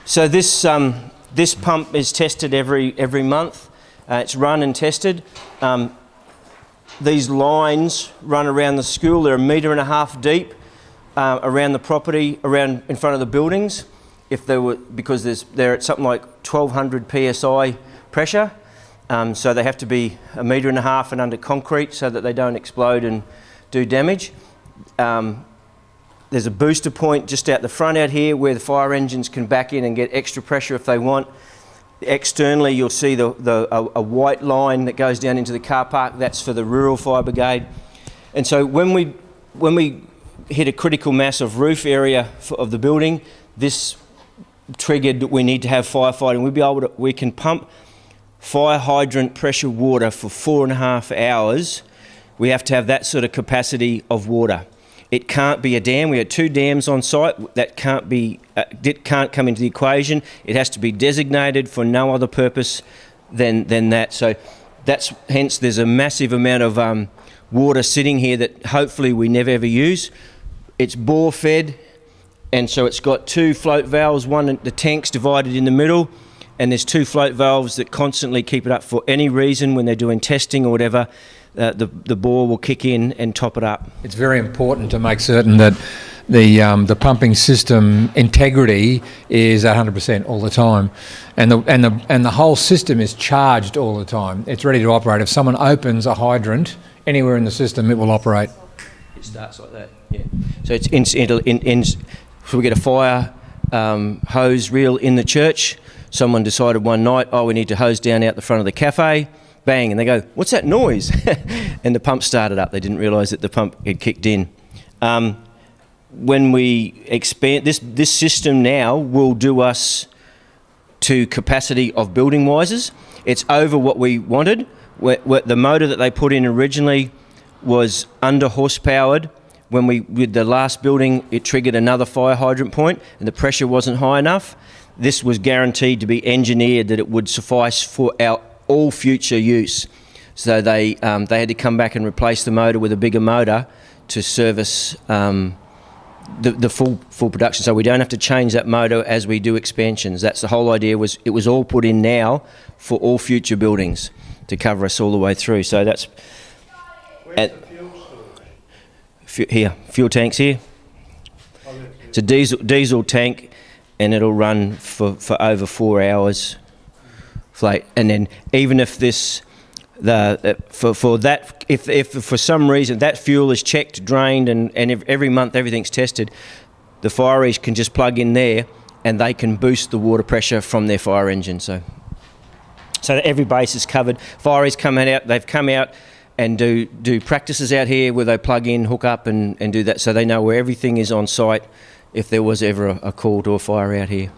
So this pump is tested every month. It's run and tested. These lines run around the school. They're 1.5 meters deep around the property, around in front of the buildings. Because they're at something like 1200 psi pressure, so they have to be 1.5 meters and under concrete so that they don't explode and do damage. There's a booster point just out the front out here where the fire engines can back in and get extra pressure if they want. Externally, you'll see a white line that goes down into the car park. That's for the rural fire brigade. And so when we hit a critical mass of roof area of the building, this triggered we need to have firefighting. We can pump fire hydrant pressure water for 4.5 hours. We have to have that sort of capacity of water. It can't be a dam. We had 2 dams on site that can't come into the equation. It has to be designated for no other purpose than that. So hence there's a massive amount of water sitting here that hopefully we never ever use. It's bore fed, and so it's got 2 float valves. The tank's divided in the middle, and there's 2 float valves that constantly keep it up for any reason when they're doing testing or whatever. The bore will kick in and top it up. It's very important to make certain that the pumping system integrity is 100% all the time, and the whole system is charged all the time. It's ready to operate. If someone opens a hydrant anywhere in the system, it will operate. It starts like that. Yeah. So it's so we get a fire hose reel in the church. Someone decided one night, we need to hose down out the front of the cafe. Bang, and they go, what's that noise? And the pump started up. They didn't realise that the pump had kicked in. When we expand, this system now will do us to capacity of building wisers. It's over what we wanted. The motor that they put in originally was under horsepowered. With the last building, it triggered another fire hydrant point and the pressure wasn't high enough. This was guaranteed to be engineered that it would suffice for our all future use. So they had to come back and replace the motor with a bigger motor to service the full production. So we don't have to change that motor as we do expansions. That's the whole idea. It was all put in now for all future buildings to cover us all the way through. So that's where's the fuel storage? Here, fuel tanks here. It's a diesel tank, and it'll run for over 4 hours. And then even if if for some reason that fuel is checked, drained, and every month everything's tested, the fireys can just plug in there and they can boost the water pressure from their fire engine. So that every base is covered. Fireys they've come out and do practices out here where they plug in, hook up and do that, so they know where everything is on site if there was ever a call to a fire out here.